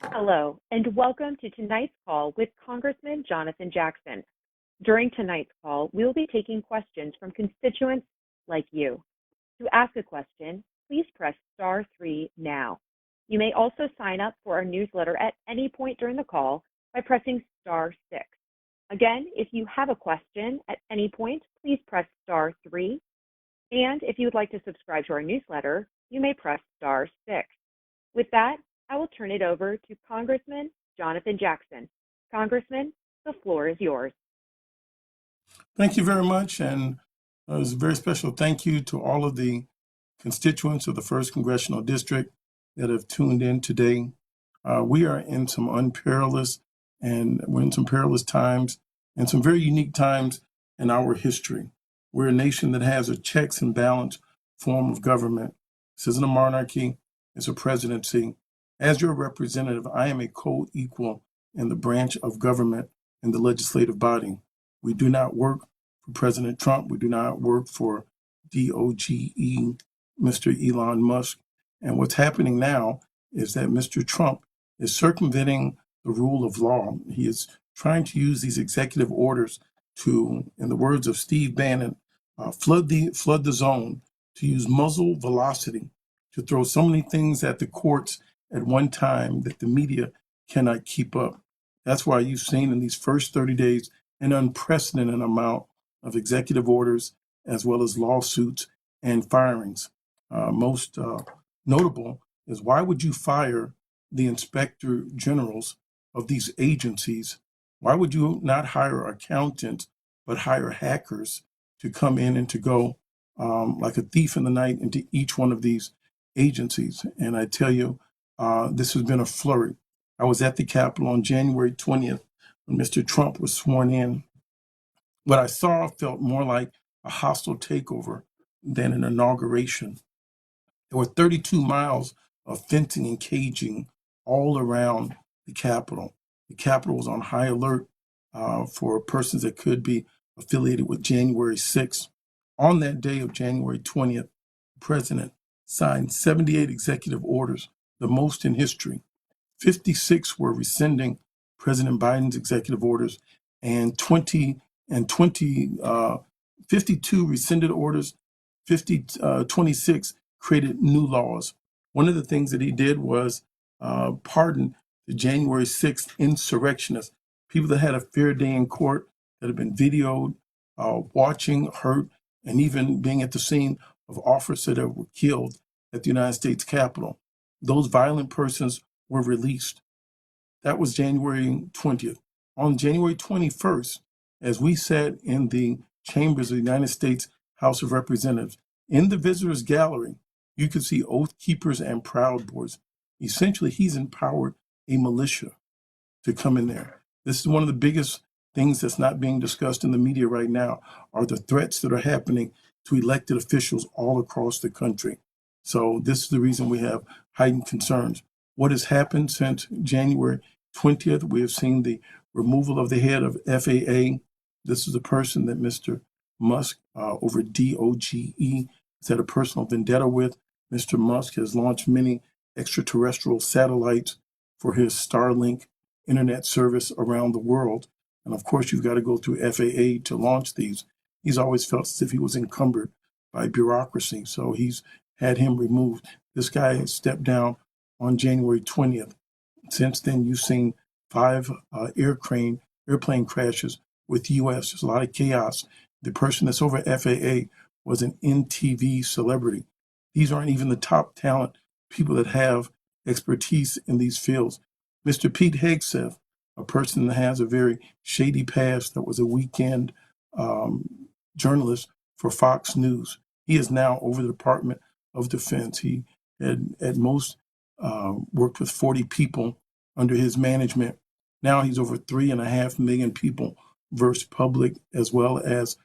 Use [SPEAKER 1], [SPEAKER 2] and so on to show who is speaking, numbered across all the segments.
[SPEAKER 1] Hello, and welcome to tonight's call with Congressman Jonathan Jackson. During tonight's call, we will be taking questions from constituents like you. To ask a question, please press star 3 now. You may also sign up for our newsletter at any point during the call by pressing star 6. Again, if you have a question at any point, please press star 3. And if you would like to subscribe to our newsletter, you may press star 6. With that, I will turn it over to Congressman Jonathan Jackson. Congressman, the floor is yours.
[SPEAKER 2] Thank you very much, and it was a very special thank you to all of the constituents of the 1st Congressional District that have tuned in today. We are in some perilous times and some very unique times in our history. We're a nation that has a checks and balance form of government. This isn't a monarchy, it's a presidency. As your representative, I am a co-equal in the branch of government in the legislative body. We do not work for President Trump. We do not work for DOGE, Mr. Elon Musk. And what's happening now is that Mr. Trump is circumventing the rule of law. He is trying to use these executive orders to, in the words of Steve Bannon, flood the zone, to use muzzle velocity, to throw so many things at the courts at one time that the media cannot keep up. That's why you've seen in these first 30 days an unprecedented amount of executive orders as well as lawsuits and firings. Most notable is, why would you fire the inspector generals of these agencies? Why would you not hire accountants but hire hackers to come in and to go like a thief in the night into each one of these agencies? And I tell you, this has been a flurry. I was at the Capitol on January 20th when Mr. Trump was sworn in. What I saw felt more like a hostile takeover than an inauguration. There were 32 miles of fencing and caging all around the Capitol. The Capitol was on high alert for persons that could be affiliated with January 6th. On that day of January 20th, the president signed 78 executive orders, the most in history. 56 were rescinding President Biden's executive orders, and 52 rescinded orders. 26 created new laws. One of the things that he did was pardon the January 6th insurrectionists, people that had a fair day in court, that have been videoed, watching, hurt, and even being at the scene of officers that were killed at the United States Capitol. Those violent persons were released. That was January 20th. On January 21st, as we sat in the chambers of the United States House of Representatives, in the visitors gallery, you could see Oath Keepers and Proud Boys. Essentially, he's empowered a militia to come in there. This is one of the biggest things that's not being discussed in the media right now, are the threats that are happening to elected officials all across the country. So this is the reason we have heightened concerns. What has happened since January 20th? We have seen the removal of the head of FAA. This is a person that Mr. Musk over DOGE has had a personal vendetta with. Mr. Musk has launched many extraterrestrial satellites for his Starlink internet service around the world. And of course, you've got to go through FAA to launch these. He's always felt as if he was encumbered by bureaucracy. So he's had him removed. This guy has stepped down on January 20th. Since then, you've seen 5 airplane crashes with U.S. There's a lot of chaos. The person that's over FAA was an NTV celebrity. These aren't even the top talent, people that have expertise in these fields. Mr. Pete Hegseth, a person that has a very shady past, that was a weekend journalist for Fox News. He is now over the Department of Defense. He had at most worked with 40 people under his management. Now he's over 3.5 million people versus public as well as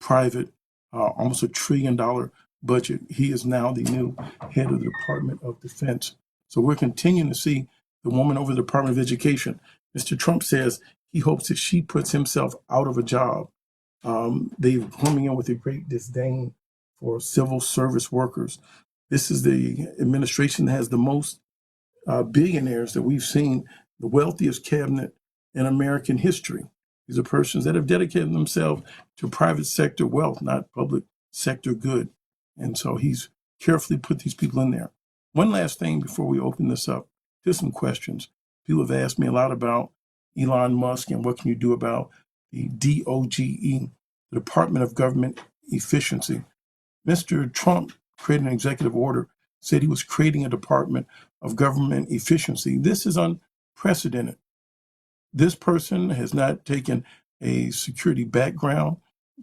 [SPEAKER 2] private, almost $1 trillion budget. He is now the new head of the Department of Defense. So we're continuing to see the woman over the Department of Education. Mr. Trump says he hopes that she puts himself out of a job. They're coming in with a great disdain for civil service workers. This is the administration that has the most billionaires that we've seen, the wealthiest cabinet in American history. These are persons that have dedicated themselves to private sector wealth, not public sector good. And so he's carefully put these people in there. One last thing before we open this up to some questions. People have asked me a lot about Elon Musk and what can you do about the DOGE, the Department of Government Efficiency. Mr. Trump created an executive order, said he was creating a Department of Government Efficiency. This is unprecedented. This person has not taken a security background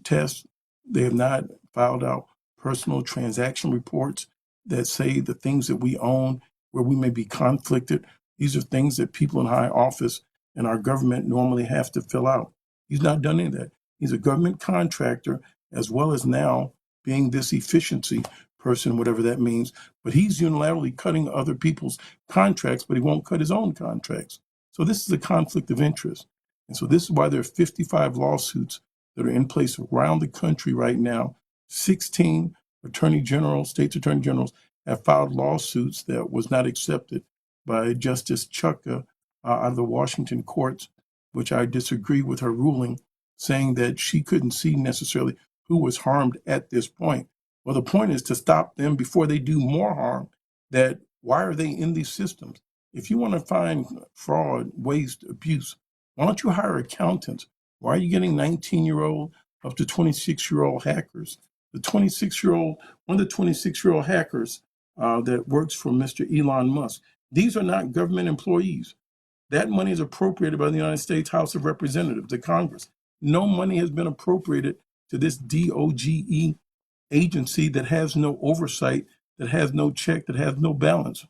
[SPEAKER 2] test. They have not filed out personal transaction reports that say the things that we own, where we may be conflicted. These are things that people in high office in our government normally have to fill out. He's not done any of that. He's a government contractor, as well as now being this efficiency person, whatever that means. But he's unilaterally cutting other people's contracts, but he won't cut his own contracts. So this is a conflict of interest. And so this is why there are 55 lawsuits that are in place around the country right now. 16 attorney generals, states attorney generals have filed lawsuits that was not accepted by Justice Chukka out of the Washington courts, which I disagree with her ruling, saying that she couldn't see necessarily who was harmed at this point. Well, the point is to stop them before they do more harm. That why are they in these systems? If you want to find fraud, waste, abuse, why don't you hire accountants? Why are you getting 19-year-old up to 26-year-old hackers? The 26-year-old, one of the 26-year-old hackers that works for Mr. Elon Musk, these are not government employees. That money is appropriated by the United States House of Representatives, the Congress. No money has been appropriated to this DOGE agency that has no oversight, that has no check, that has no balance.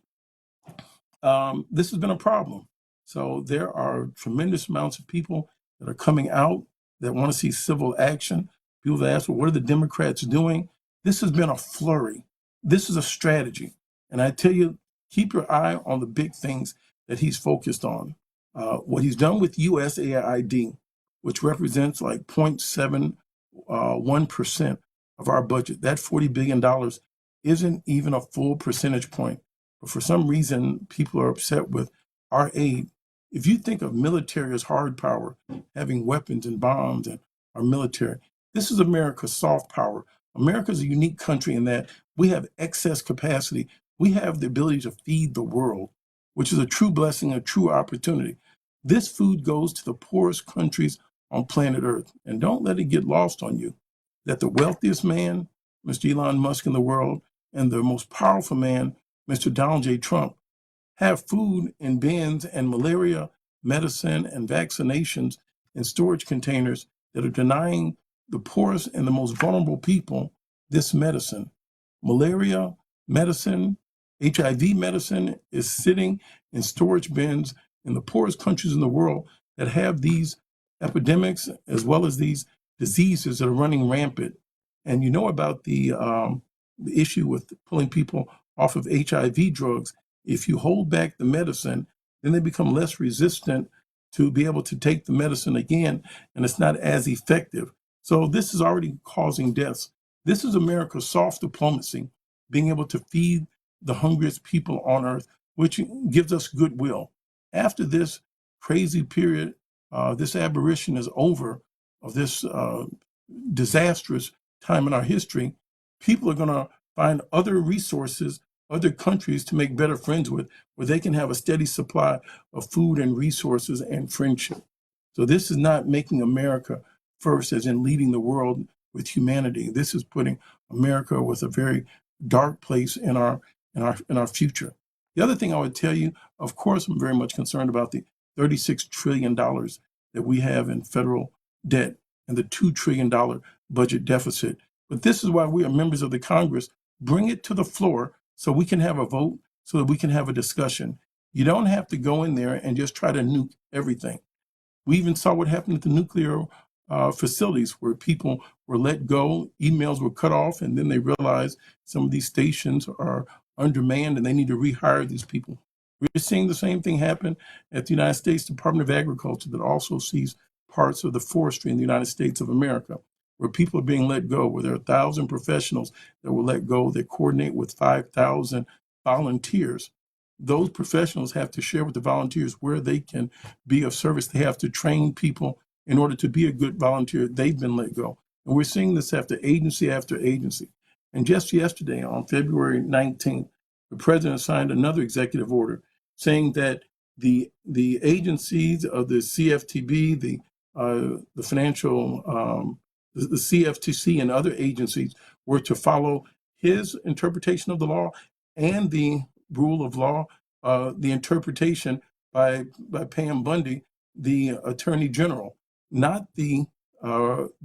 [SPEAKER 2] This has been a problem. So there are tremendous amounts of people that are coming out that want to see civil action. People have asked, well, what are the Democrats doing? This has been a flurry. This is a strategy. And I tell you, keep your eye on the big things that he's focused on. What he's done with USAID, which represents like 0.71% of our budget, that $40 billion isn't even a full percentage point. But for some reason, people are upset with our aid. If you think of military as hard power, having weapons and bombs and our military, this is America's soft power. America is a unique country in that we have excess capacity. We have the ability to feed the world, which is a true blessing, a true opportunity. This food goes to the poorest countries on planet Earth. And don't let it get lost on you that the wealthiest man, Mr. Elon Musk in the world, and the most powerful man, Mr. Donald J. Trump, have food in bins and malaria medicine and vaccinations in storage containers that are denying the poorest and the most vulnerable people this medicine. Malaria medicine, HIV medicine is sitting in storage bins in the poorest countries in the world that have these epidemics as well as these diseases that are running rampant. And you know about the issue with pulling people off of HIV drugs. If you hold back the medicine, then they become less resistant to be able to take the medicine again, and it's not as effective. So this is already causing deaths. This is America's soft diplomacy, being able to feed the hungriest people on earth, which gives us goodwill. After this crazy period, this aberration is over of this disastrous time in our history, people are going to find other resources, other countries to make better friends with, where they can have a steady supply of food and resources and friendship. So this is not making America first, as in leading the world with humanity. This is putting America with a very dark place in our future. The other thing I would tell you, of course, I'm very much concerned about the $36 trillion that we have in federal debt and the $2 trillion budget deficit. But this is why we are members of the Congress. Bring it to the floor so we can have a vote, so that we can have a discussion. You don't have to go in there and just try to nuke everything. We even saw what happened at the nuclear facilities where people were let go, emails were cut off, and then they realized some of these stations are undermanned and they need to rehire these people. We're seeing the same thing happen at the United States Department of Agriculture that also sees parts of the forestry in the United States of America, where people are being let go, where there are 1,000 professionals that were let go that coordinate with 5,000 volunteers. those professionals have to share with the volunteers where they can be of service. They have to train people in order to be a good volunteer. They've been let go. And we're seeing this after agency. And just yesterday, on February 19th, the president signed another executive order saying that the agencies of the CFTB, the financial, the CFTC and other agencies were to follow his interpretation of the law and the rule of law, the interpretation by Pam Bundy, the Attorney General, not the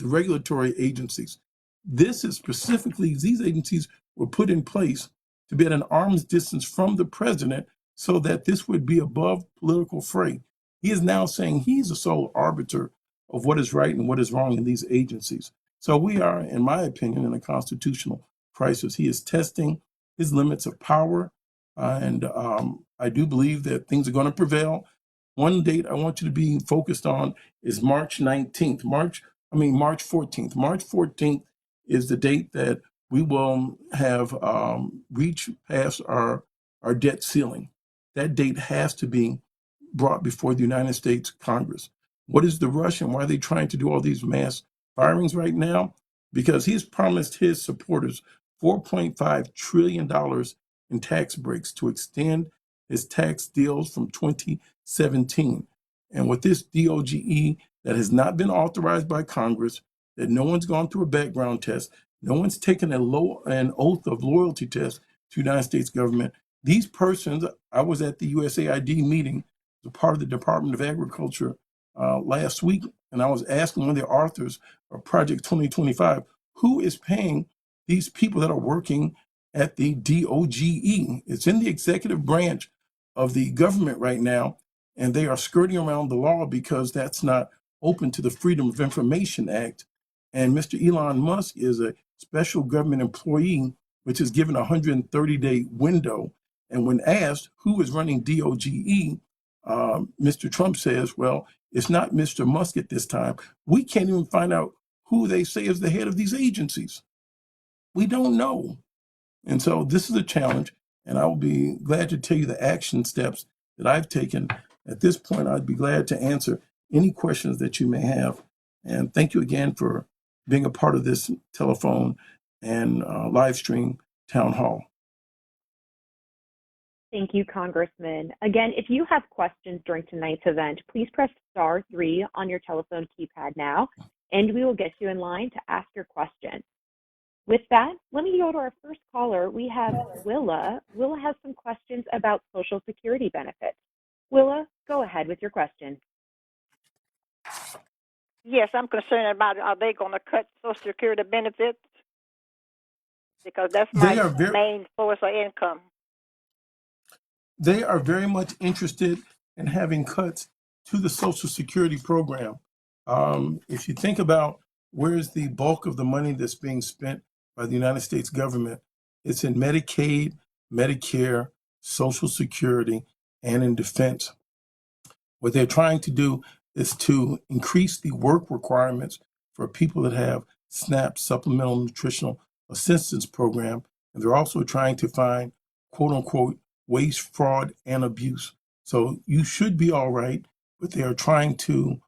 [SPEAKER 2] regulatory agencies. This is specifically, these agencies were put in place to be at an arm's distance from the president so that this would be above political fray. He is now saying he's the sole arbiter of what is right and what is wrong in these agencies. So we are, in my opinion, in a constitutional crisis. He is testing his limits of power, and I do believe that things are going to prevail. One date I want you to be focused on is March 19th. March 14th. March 14th is the date that we will have reached past our debt ceiling. That date has to be brought before the United States Congress. What is the rush and why are they trying to do all these mass firings right now? Because he's promised his supporters $4.5 trillion in tax breaks to extend his tax deals from 2017. And with this DOGE that has not been authorized by Congress, that no one's gone through a background test, no one's taken an oath of loyalty test to the United States government. These persons, I was at the USAID meeting as a part of the Department of Agriculture last week, and I was asking one of the authors of Project 2025, who is paying these people that are working at the DOGE? It's in the executive branch of the government right now, and they are skirting around the law because that's not open to the Freedom of Information Act. And Mr. Elon Musk is a special government employee, which is given a 130-day window. And when asked who is running DOGE, Mr. Trump says, well, it's not Mr. Musk at this time. We can't even find out who they say is the head of these agencies. We don't know. And so this is a challenge, and I will be glad to tell you the action steps that I've taken. At this point, I'd be glad to answer any questions that you may have. And thank you again for being a part of this telephone and live stream town hall.
[SPEAKER 1] Thank you, Congressman. Again, if you have questions during tonight's event, please press *3 on your telephone keypad now, and we will get you in line to ask your question. With that, let me go to our first caller. We have Willa. Willa has some questions about Social Security benefits. Willa, go ahead with your question.
[SPEAKER 3] Yes, I'm concerned about, are they going to cut Social Security benefits? Because that's my main source of income.
[SPEAKER 2] They are very much interested in having cuts to the Social Security program. If you think about where's the bulk of the money that's being spent by the United States government, it's in Medicaid, Medicare, Social Security, and in defense. What they're trying to do is to increase the work requirements for people that have SNAP, Supplemental Nutritional Assistance Program, and they're also trying to find, quote unquote, waste, fraud, and abuse. So you should be all right, but they are trying to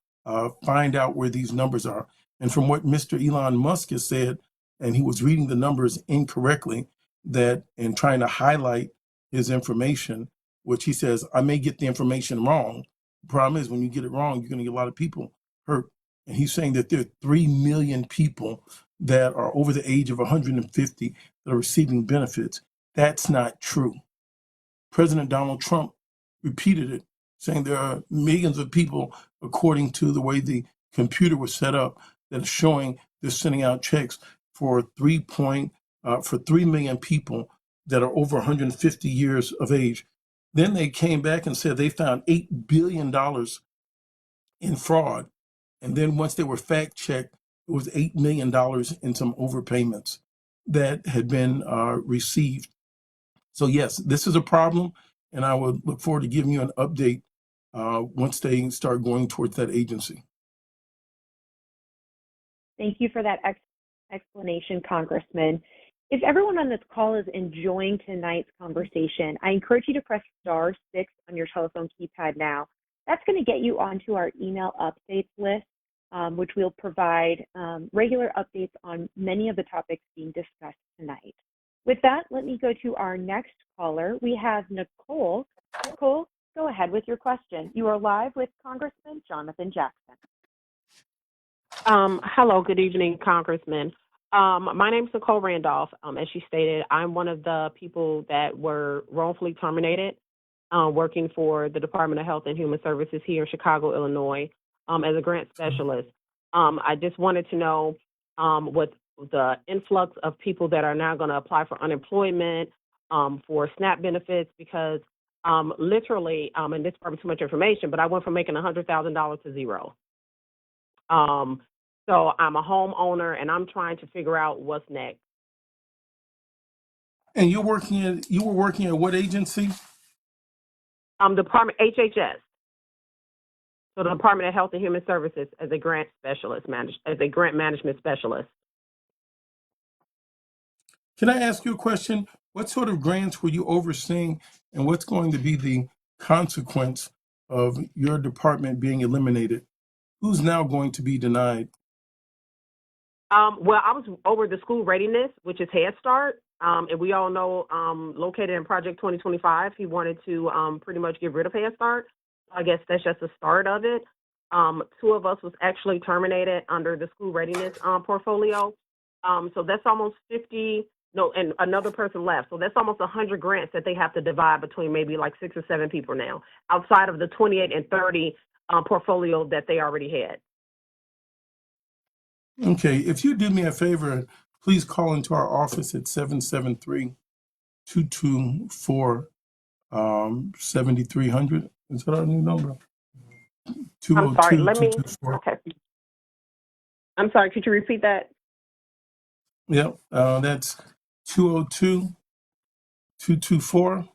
[SPEAKER 2] find out where these numbers are. And from what Mr. Elon Musk has said, and he was reading the numbers incorrectly, that in trying to highlight his information, which he says, I may get the information wrong. The problem is when you get it wrong, you're going to get a lot of people hurt. And he's saying that there are 3 million people that are over the age of 150 that are receiving benefits. That's not true. President Donald Trump repeated it, saying there are millions of people, according to the way the computer was set up, that are showing they're sending out checks for 3 million people that are over 150 years of age. Then they came back and said they found $8 billion in fraud. And then once they were fact checked, it was $8 million in some overpayments that had been received. So yes, this is a problem, and I would look forward to giving you an update once they start going towards that agency.
[SPEAKER 1] Thank you for that explanation, Congressman. If everyone on this call is enjoying tonight's conversation, I encourage you to press *6 on your telephone keypad now. That's going to get you onto our email updates list, which will provide regular updates on many of the topics being discussed tonight. With that, let me go to our next caller. We have Nicole. Nicole, go ahead with your question. You are live with Congressman Jonathan Jackson.
[SPEAKER 4] Hello, good evening, Congressman. My name is Nicole Randolph. As she stated, I'm one of the people that were wrongfully terminated working for the Department of Health and Human Services here in Chicago, Illinois, as a grant specialist. I just wanted to know with the influx of people that are now going to apply for unemployment, for SNAP benefits, because literally, and this is probably too much information, but I went from making $100,000 to zero. So I'm a homeowner, and I'm trying to figure out what's next.
[SPEAKER 2] And you were working at what agency?
[SPEAKER 4] Department HHS. So the Department of Health and Human Services as a grant specialist, as a grant management specialist.
[SPEAKER 2] Can I ask you a question? What sort of grants were you overseeing, and what's going to be the consequence of your department being eliminated? Who's now going to be denied?
[SPEAKER 4] Well, I was over the school readiness, which is Head Start. And we all know, located in Project 2025, he wanted to pretty much get rid of Head Start. I guess that's just the start of it. 2 of us was actually terminated under the school readiness portfolio. So that's almost 50, no, and another person left. So that's almost 100 grants that they have to divide between maybe like 6 or 7 people now, outside of the 28 and 30 portfolio that they already had.
[SPEAKER 2] Okay, if you do me a favor, please call into our office at 773-224-7300. Is that our new number?
[SPEAKER 4] I'm sorry,
[SPEAKER 2] 202-224.
[SPEAKER 4] okay. I'm sorry, could you repeat that?
[SPEAKER 2] Yep, that's 202-224.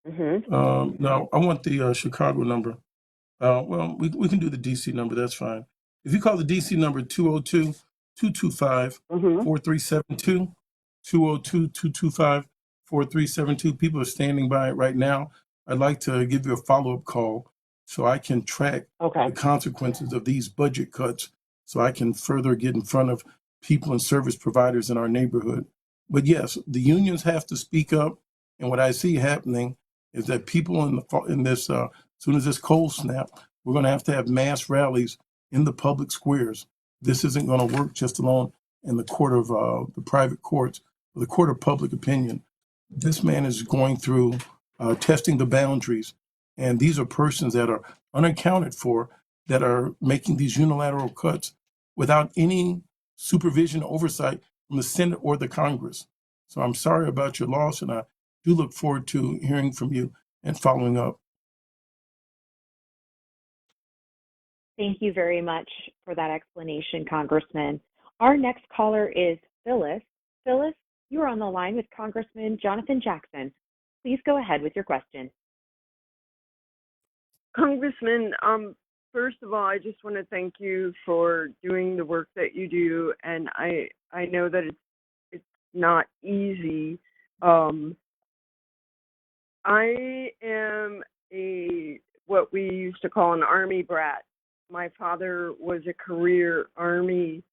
[SPEAKER 2] Now, I want the Chicago number. Well, we can do the DC number. That's fine. If you call the DC number 202-225-4372, 202-225-4372, people are standing by it right now. I'd like to give you a follow-up call so I can track the consequences of these budget cuts, so I can further get in front of people and service providers in our neighborhood. But yes, the unions have to speak up. And what I see happening is that people in this, as soon as this cold snap, we're going to have mass rallies in the public squares. This isn't going to work just alone in the court of the private courts, or the court of public opinion. This man is going through testing the boundaries, and these are persons that are unaccounted for, that are making these unilateral cuts without any supervision, oversight from the Senate or the Congress. So I'm sorry about your loss, and I do look forward to hearing from you and following up.
[SPEAKER 1] Thank you very much for that explanation, Congressman. Our next caller is Phyllis. Phyllis, you are on the line with Congressman Jonathan Jackson. Please go ahead with your question.
[SPEAKER 5] Congressman, first of all, I just want to thank you for doing the work that you do, and I know that it's not easy. I am what we used to call an Army brat. My father was a career Army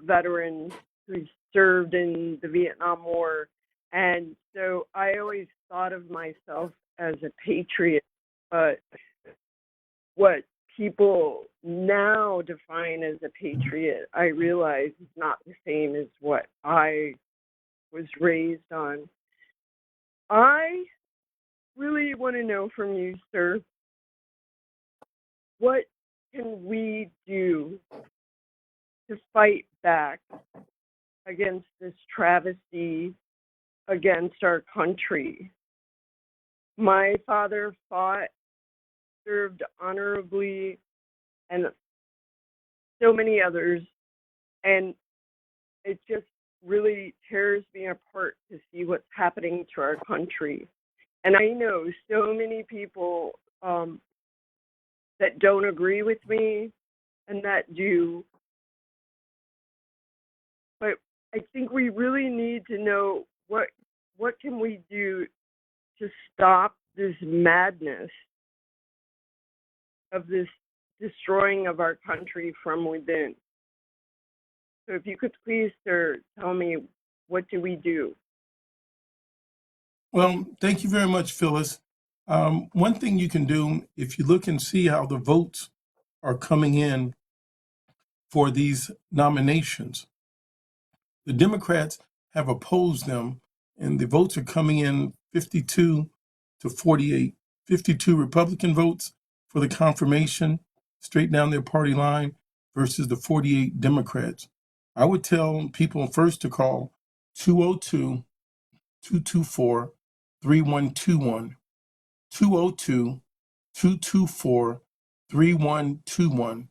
[SPEAKER 5] veteran who served in the Vietnam War, and so I always thought of myself as a patriot. But what people now define as a patriot, I realize is not the same as what I was raised on. I really want to know from you, sir, what can we do to fight back against this travesty against our country? My father fought, served honorably, and so many others, and it just really tears me apart to see what's happening to our country. And I know so many people that don't agree with me and that do. But I think we really need to know what can we do to stop this madness of this destroying of our country from within. So if you could please, sir, tell me, what do we do?
[SPEAKER 2] Well, thank you very much, Phyllis. One thing you can do, if you look and see how the votes are coming in for these nominations, the Democrats have opposed them, and the votes are coming in 52 to 48. 52 Republican votes for the confirmation, straight down their party line, versus the 48 Democrats. I would tell people first to call 202 224 3121. 202 224 3121.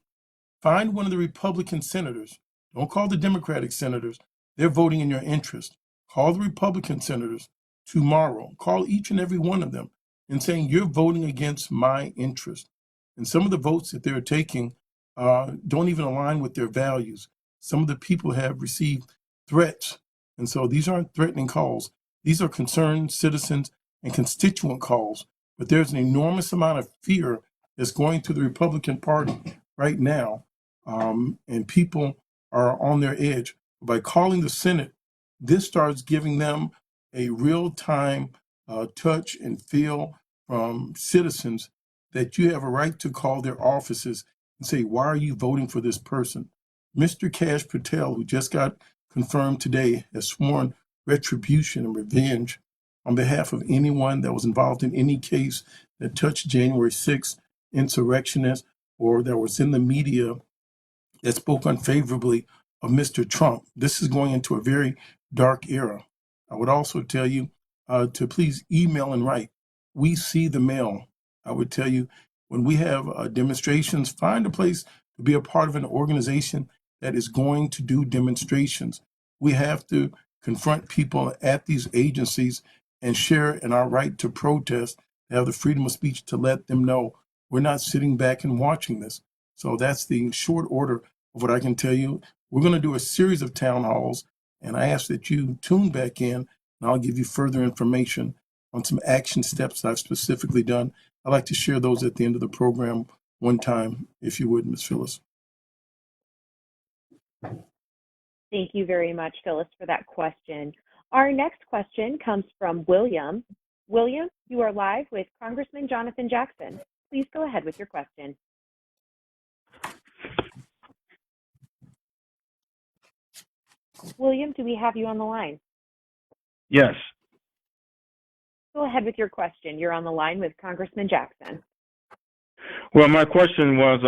[SPEAKER 2] Find one of the Republican senators. Don't call the Democratic senators. They're voting in your interest. Call the Republican senators tomorrow. Call each and every one of them and saying, you're voting against my interest. And some of the votes that they're taking don't even align with their values. Some of the people have received threats. And so these aren't threatening calls. These are concerned citizens and constituent calls. But there's an enormous amount of fear that's going through the Republican Party right now. And people are on their edge. By calling the Senate, this starts giving them a real-time touch and feel from citizens that you have a right to call their offices and say, why are you voting for this person? Mr. Kash Patel, who just got confirmed today, has sworn retribution and revenge on behalf of anyone that was involved in any case that touched January 6th insurrectionists or that was in the media that spoke unfavorably of Mr. Trump. This is going into a very dark era. I would also tell you to please email and write. We see the mail. I would tell you, when we have demonstrations, find a place to be a part of an organization that is going to do demonstrations. We have to confront people at these agencies and share in our right to protest, to have the freedom of speech to let them know we're not sitting back and watching this. So that's the short order of what I can tell you. We're going to do a series of town halls, and I ask that you tune back in, and I'll give you further information on some action steps I've specifically done. I'd like to share those at the end of the program one time, if you would, Ms. Phyllis.
[SPEAKER 1] Thank you very much, Phyllis, for that question. Our next question comes from William. William, you are live with Congressman Jonathan Jackson. Please go ahead with your question. William, do we have you on the line?
[SPEAKER 6] Yes.
[SPEAKER 1] Go ahead with your question. You're on the line with Congressman Jackson.
[SPEAKER 6] Well, my question was,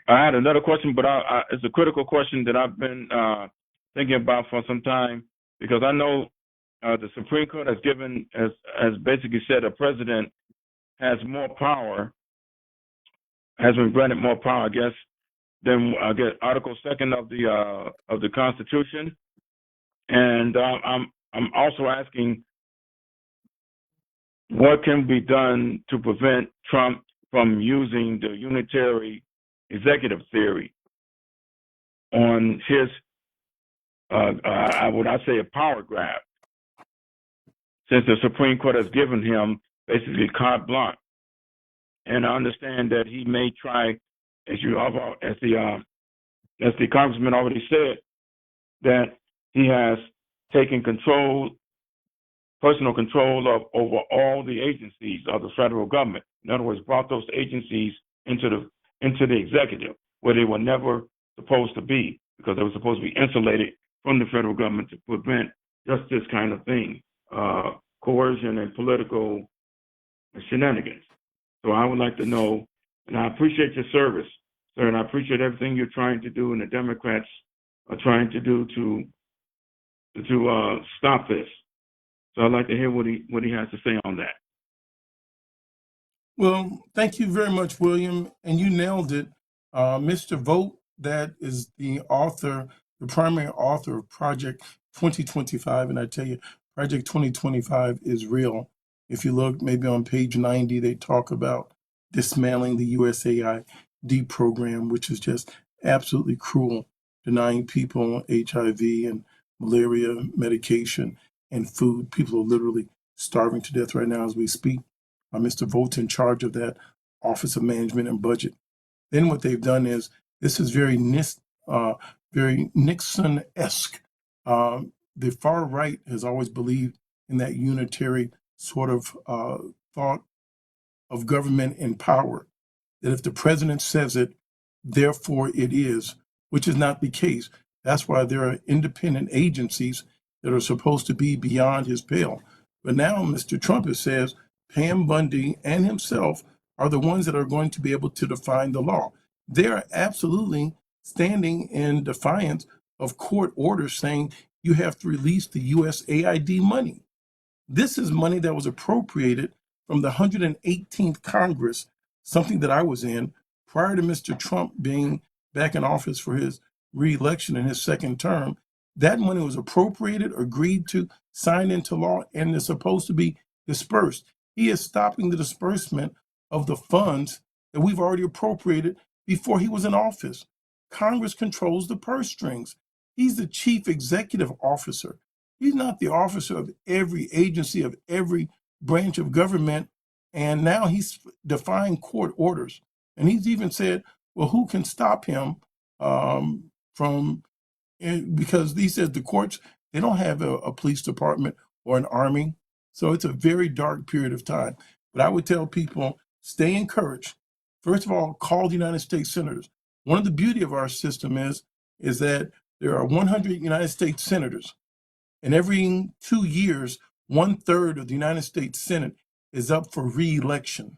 [SPEAKER 6] I had another question, but it's a critical question that I've been thinking about for some time, because I know the Supreme Court has given, has basically said, a president has more power, has been granted more power, I guess, than Article 2 of the Constitution. And I'm also asking, what can be done to prevent Trump from using the Unitary executive theory on his, would I say, a power grab, since the Supreme Court has given him basically carte blanche. And I understand that he may try, as the Congressman already said, that he has taken personal control over all the agencies of the federal government. In other words, brought those agencies into the executive, where they were never supposed to be, because they were supposed to be insulated from the federal government to prevent just this kind of thing, coercion and political shenanigans. So I would like to know, and I appreciate your service, sir, and I appreciate everything you're trying to do and the Democrats are trying to do to stop this. So I'd like to hear what he has to say on that.
[SPEAKER 2] Well, thank you very much, William. And you nailed it. Mr. Vogt, that is the primary author of Project 2025. And I tell you, Project 2025 is real. If you look maybe on page 90, they talk about dismantling the USAID program, which is just absolutely cruel, denying people HIV and malaria, medication, and food. People are literally starving to death right now as we speak. Mr. Volt's in charge of that Office of Management and Budget. Then what they've done is, this is very Nixon-esque. The far right has always believed in that unitary sort of thought of government and power, that if the president says it, therefore it is, which is not the case. That's why there are independent agencies that are supposed to be beyond his pale. But now Mr. Trump says Pam Bundy and himself are the ones that are going to be able to define the law. They are absolutely standing in defiance of court orders saying you have to release the USAID money. This is money that was appropriated from the 118th Congress, something that I was in prior to Mr. Trump being back in office for his re-election in his second term. That money was appropriated, agreed to, signed into law, and is supposed to be dispersed. He is stopping the disbursement of the funds that we've already appropriated before he was in office. Congress controls the purse strings. He's the chief executive officer. He's not the officer of every agency, of every branch of government. And now he's defying court orders. And he's even said, well, who can stop him because he says the courts, they don't have a police department or an army. So it's a very dark period of time. But I would tell people, stay encouraged. First of all, call the United States senators. One of the beauty of our system is that there are 100 United States senators. And every 2 years, 1/3 of the United States Senate is up for re-election.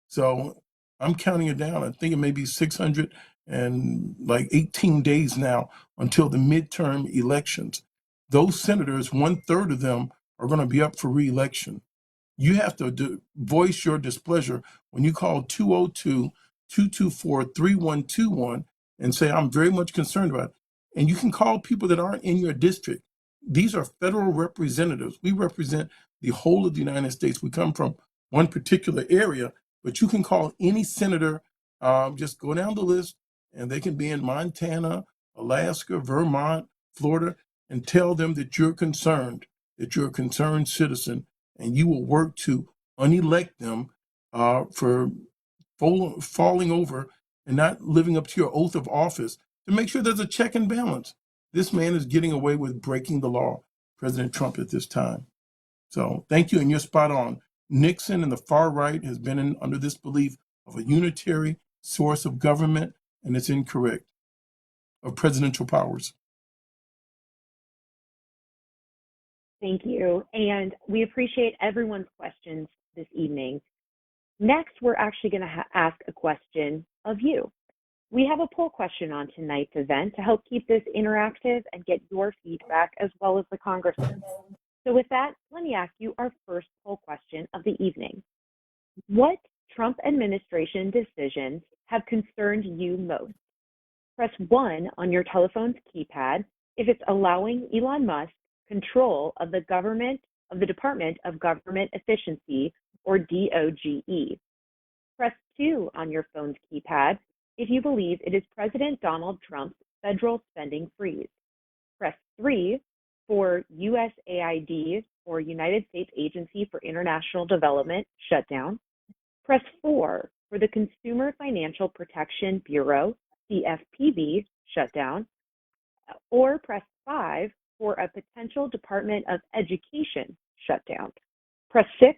[SPEAKER 2] So I'm counting it down. I think it may be 618 days now until the midterm elections. Those senators, 1/3 of them are going to be up for re-election. You have to voice your displeasure when you call 202-224-3121 and say, I'm very much concerned about it. And you can call people that aren't in your district. These are federal representatives. We represent the whole of the United States. We come from one particular area, but you can call any senator, just go down the list, and they can be in Montana, Alaska, Vermont, Florida, and tell them that you're concerned, that you're a concerned citizen, and you will work to unelect them for falling over and not living up to your oath of office, to make sure there's a check and balance. This man is getting away with breaking the law, President Trump, at this time. So thank you, and you're spot on. Nixon and the far right has been under this belief of a unitary source of government, and it's incorrect, of presidential powers.
[SPEAKER 1] Thank you. And we appreciate everyone's questions this evening. Next, we're actually going to ask a question of you. We have a poll question on tonight's event to help keep this interactive and get your feedback as well as the Congressman. So with that, let me ask you our first poll question of the evening. What Trump administration decisions have concerned you most? Press 1 on your telephone's keypad if it's allowing Elon Musk control of the Department of Government Efficiency, or DOGE. Press 2 on your phone's keypad if you believe it is President Donald Trump's federal spending freeze. Press 3 for USAID, or United States Agency for International Development, shutdown. Press 4 for the Consumer Financial Protection Bureau, CFPB, shutdown. Or press 5 for a potential Department of Education shutdown. Press 6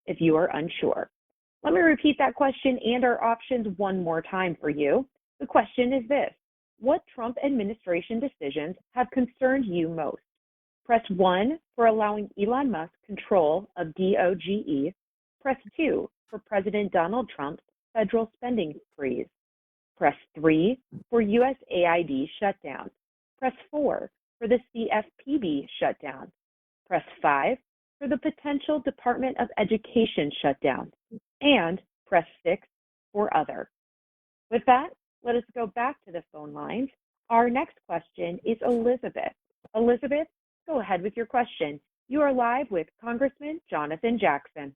[SPEAKER 1] if you are unsure. Let me repeat that question and our options one more time for you. The question is this: what Trump administration decisions have concerned you most? Press 1 for allowing Elon Musk control of DOGE. Press 2 for President Donald Trump's federal spending freeze. Press 3 for USAID shutdown. Press 4 for the CFPB shutdown. Press 5 for the potential Department of Education shutdown. And press 6 for other. With that, let us go back to the phone lines. Our next question is Elizabeth. Elizabeth, go ahead with your question. You are live with Congressman Jonathan Jackson.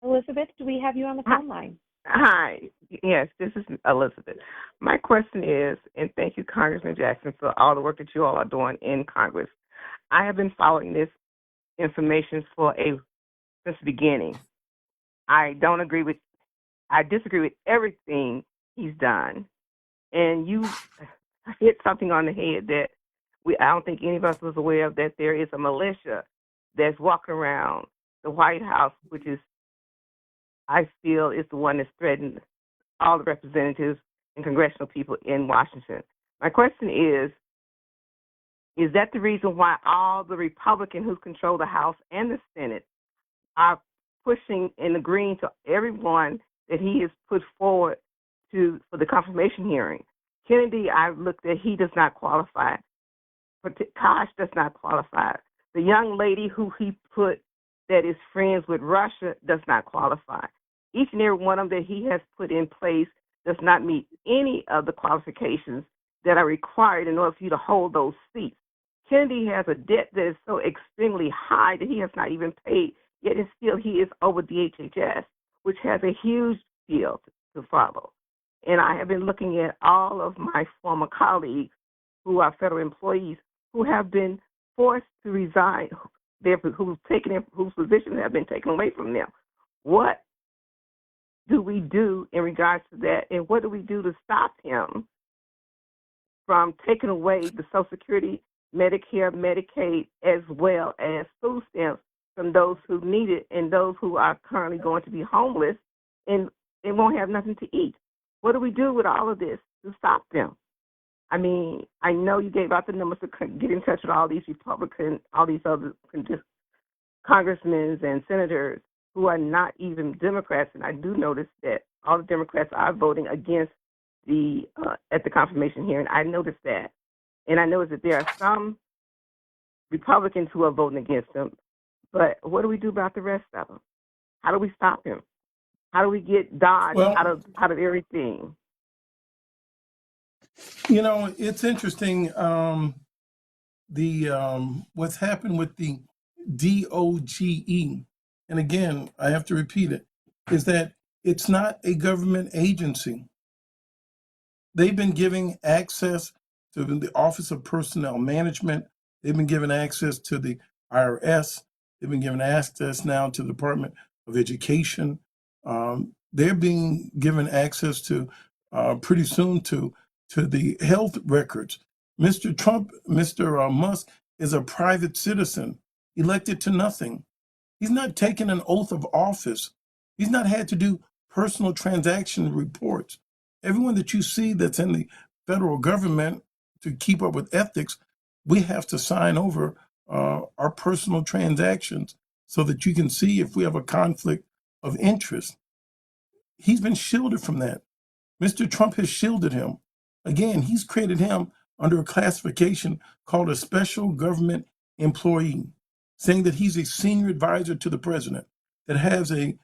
[SPEAKER 1] Elizabeth, do we have you on the phone line?
[SPEAKER 4] Hi. Yes, this is Elizabeth. My question is, and thank you, Congressman Jackson, for all the work that you all are doing in Congress. I have been following this information since the beginning. I don't agree with, I disagree with everything he's done. And you hit something on the head that I don't think any of us was aware of, that there is a militia that's walking around the White House, which is, I feel, is the one that's threatened all the representatives and congressional people in Washington. My question is that the reason why all the Republicans who control the House and the Senate are pushing and agreeing to everyone that he has put forward for the confirmation hearing? Kennedy, I've looked at, he does not qualify. Kosh does not qualify. The young lady who he put that is friends with Russia does not qualify. Each and every one of them that he has put in place does not meet any of the qualifications that are required in order for you to hold those seats. Kennedy has a debt that is so extremely high that he has not even paid, yet and still he is over DHHS, which has a huge field to follow. And I have been looking at all of my former colleagues who are federal employees who have been forced to resign, whose positions have been taken away from them. What do we do in regards to that, and what do we do to stop him from taking away the Social Security, Medicare, Medicaid, as well as food stamps from those who need it and those who are currently going to be homeless and won't have nothing to eat? What do we do with all of this to stop them? I mean, I know you gave out the numbers to get in touch with all these all these other congressmen and senators who are not even Democrats, and I do notice that all the Democrats are voting against at the confirmation hearing. I noticed that, and I noticed that there are some Republicans who are voting against him. But what do we do about the rest of them? How do we stop him? How do we get Dodge out of everything?
[SPEAKER 2] You know, it's interesting. What's happened with the DOGE, and again, I have to repeat it, is that it's not a government agency. They've been giving access to the Office of Personnel Management. They've been given access to the IRS. They've been given access now to the Department of Education. They're being given access to pretty soon to the health records. Mr. Musk is a private citizen elected to nothing. He's not taken an oath of office. He's not had to do personal transaction reports. Everyone that you see that's in the federal government, to keep up with ethics, we have to sign over our personal transactions so that you can see if we have a conflict of interest. He's been shielded from that. Mr. Trump has shielded him. Again, he's created him under a classification called a special government employee, saying that he's a senior advisor to the president that has a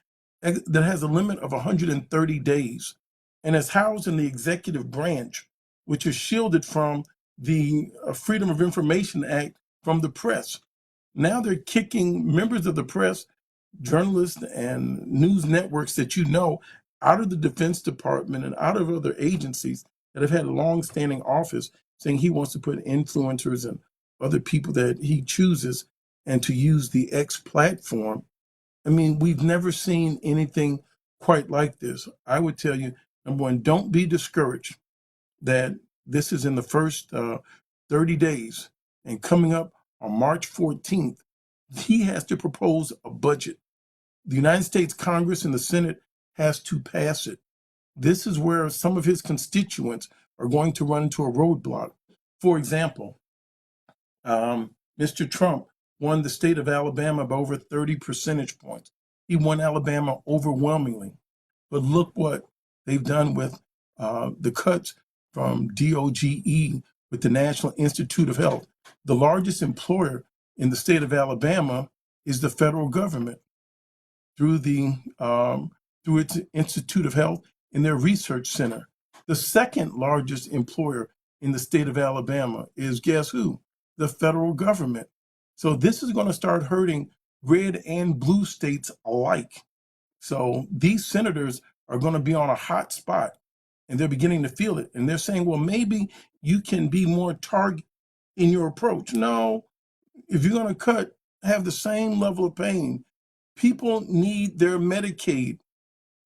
[SPEAKER 2] limit of 130 days and is housed in the executive branch, which is shielded from the Freedom of Information Act from the press. Now they're kicking members of the press, journalists, and news networks that you know out of the Defense Department and out of other agencies that have had a long-standing office, saying he wants to put influencers and other people that he chooses and to use the X platform. I mean, we've never seen anything quite like this. I would tell you, number one, don't be discouraged that this is in the first 30 days. And coming up on March 14th, he has to propose a budget. The United States Congress and the Senate has to pass it. This is where some of his constituents are going to run into a roadblock. For example, Mr. Trump won the state of Alabama by over 30 percentage points. He won Alabama overwhelmingly. But look what they've done with the cuts from DOGE with the National Institute of Health. The largest employer in the state of Alabama is the federal government through its Institute of Health in their research center. The second largest employer in the state of Alabama is, guess who? The federal government. So this is going to start hurting red and blue states alike. So these senators are going to be on a hot spot, and they're beginning to feel it. And they're saying, well, maybe you can be more target in your approach. No, if you're going to cut, have the same level of pain. People need their Medicaid.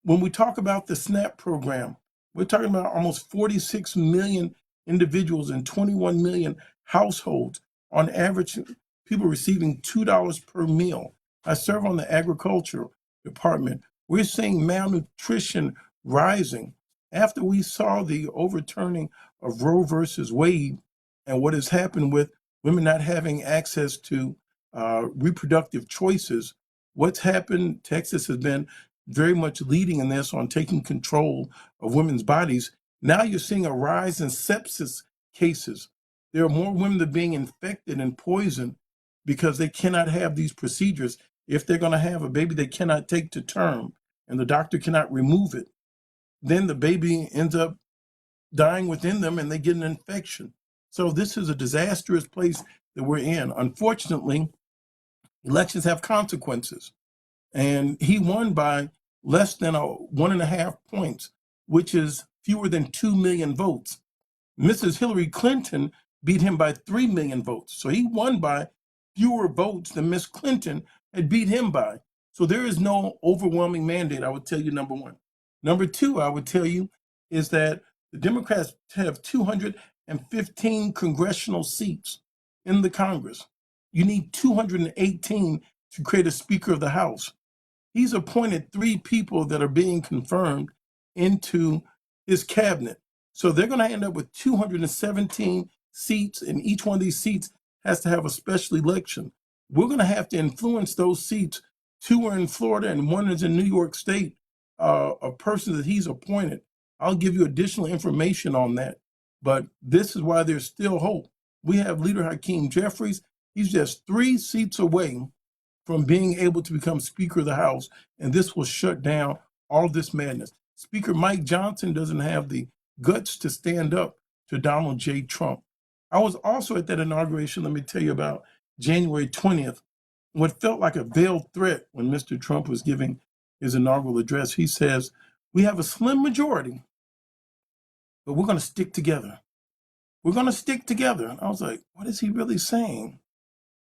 [SPEAKER 2] When we talk about the SNAP program, we're talking about almost 46 million individuals and 21 million households. On average, people receiving $2 per meal. I serve on the agriculture department. We're seeing malnutrition rising. After we saw the overturning of Roe versus Wade and what has happened with women not having access to reproductive choices, what's happened, Texas has been very much leading in this on taking control of women's bodies. Now you're seeing a rise in sepsis cases. There are more women that are being infected and poisoned because they cannot have these procedures. If they're going to have a baby they cannot take to term and the doctor cannot remove it, then the baby ends up dying within them and they get an infection. So this is a disastrous place that we're in. Unfortunately, elections have consequences. And he won by less than 1.5 points, which is fewer than 2 million votes. Mrs. Hillary Clinton beat him by 3 million votes. So he won by fewer votes than Miss Clinton had beat him by. So there is no overwhelming mandate, I would tell you, number one. Number two, I would tell you, is that the Democrats have 215 congressional seats in the Congress. You need 218 to create a Speaker of the House. He's appointed 3 people that are being confirmed into his cabinet. So they're going to end up with 217 seats, and each one of these seats has to have a special election. We're going to have to influence those seats. 2 are in Florida and 1 is in New York State, a person that he's appointed. I'll give you additional information on that. But this is why there's still hope. We have Leader Hakeem Jeffries. He's just 3 seats away from being able to become Speaker of the House, and this will shut down all this madness. Speaker Mike Johnson doesn't have the guts to stand up to Donald J. Trump. I was also at that inauguration, let me tell you about January 20th, what felt like a veiled threat when Mr. Trump was giving his inaugural address. He says, we have a slim majority, but we're going to stick together. We're going to stick together. And I was like, what is he really saying?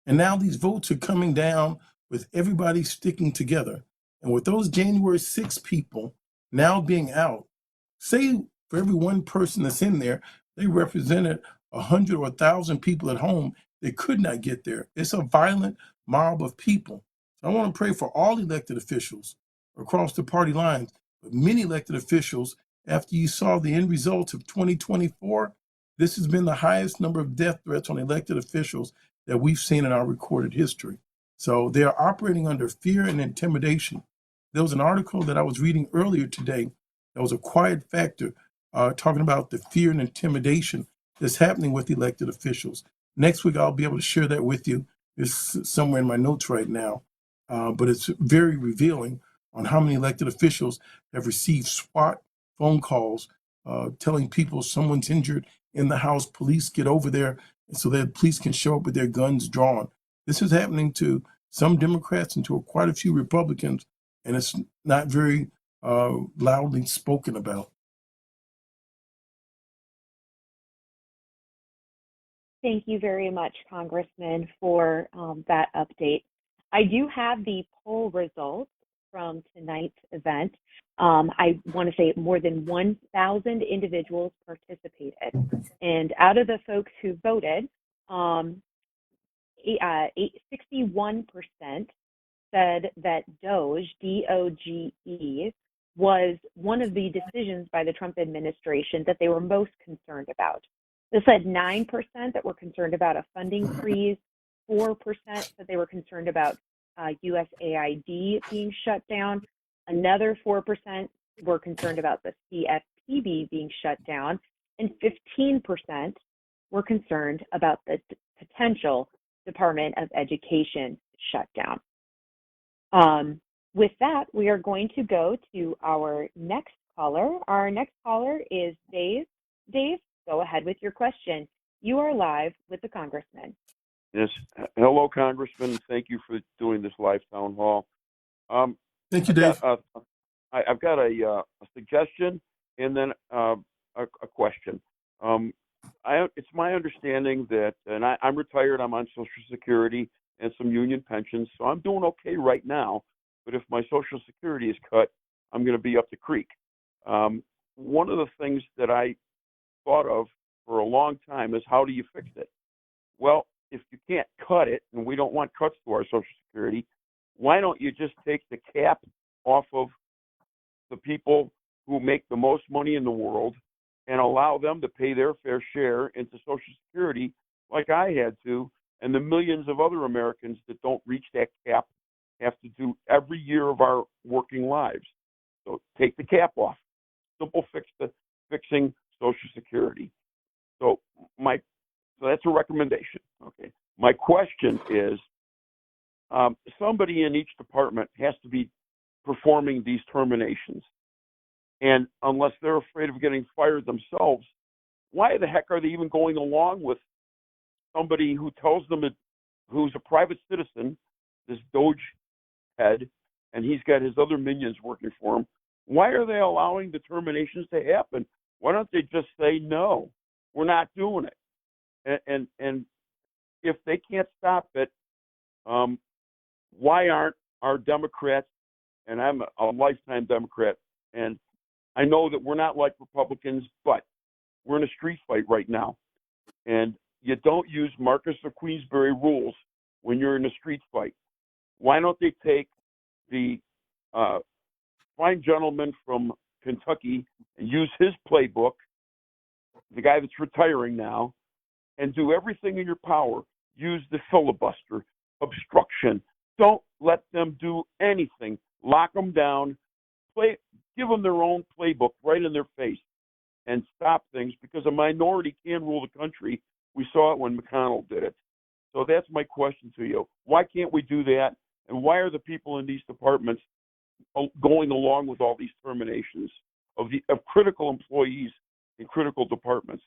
[SPEAKER 2] And now these votes are coming down with everybody sticking together. And with those January 6 people now being out, say for every one person that's in there, they represented 100 or 1,000 people at home that could not get there. It's a violent mob of people. So I want to pray for all elected officials across the party lines, but many elected officials, after you saw the end results of 2024, this has been the highest number of death threats on elected officials that we've seen in our recorded history. So they are operating under fear and intimidation. There was an article that I was reading earlier today that was a quiet factor talking about the fear and intimidation that's happening with elected officials. Next week, I'll be able to share that with you. It's somewhere in my notes right now, but it's very revealing on how many elected officials have received SWAT phone calls telling people someone's injured in the house, police get over there, so that police can show up with their guns drawn. This is happening to some Democrats and to quite a few Republicans, and it's not very loudly spoken about.
[SPEAKER 1] Thank you very much, Congressman, for that update. I do have the poll results from tonight's event. I want to say more than 1,000 individuals participated. And out of the folks who voted, 61% said that DOGE, D-O-G-E, was one of the decisions by the Trump administration that they were most concerned about. This had 9% that were concerned about a funding freeze, 4% that they were concerned about USAID being shut down, another 4% were concerned about the CFPB being shut down, and 15% were concerned about the potential Department of Education shutdown. With that, we are going to go to our next caller. Our next caller is Dave. Dave, go ahead with your question. You are live with the Congressman.
[SPEAKER 7] Yes. Hello, Congressman. Thank you for doing this live town hall.
[SPEAKER 2] Thank you, Dave.
[SPEAKER 7] I've got a suggestion and then a question. It's my understanding that, and I'm retired. I'm on Social Security and some union pensions, so I'm doing okay right now. But if my Social Security is cut, I'm going to be up the creek. One of the things that I thought of for a long time is, how do you fix it? Well, if you can't cut it, and we don't want cuts to our Social Security, why don't you just take the cap off of the people who make the most money in the world and allow them to pay their fair share into Social Security like I had to, and the millions of other Americans that don't reach that cap have to do every year of our working lives. So take the cap off. Simple fix to fixing Social Security. So that's a recommendation. Okay. My question is, somebody in each department has to be performing these terminations. And unless they're afraid of getting fired themselves, why the heck are they even going along with somebody who tells them who's a private citizen, this Doge head, and he's got his other minions working for him? Why are they allowing the terminations to happen? Why don't they just say, no, we're not doing it? And if they can't stop it, why aren't our Democrats, and I'm a lifetime Democrat, and I know that we're not like Republicans, but we're in a street fight right now. And you don't use Marcus of Queensberry rules when you're in a street fight. Why don't they take the fine gentleman from Kentucky and use his playbook, the guy that's retiring now, and do everything in your power? Use the filibuster, obstruction. Don't let them do anything. Lock them down. Give them their own playbook right in their face and stop things, because a minority can rule the country. We saw it when McConnell did it. So that's my question to you. Why can't we do that? And why are the people in these departments going along with all these terminations of critical employees in critical departments?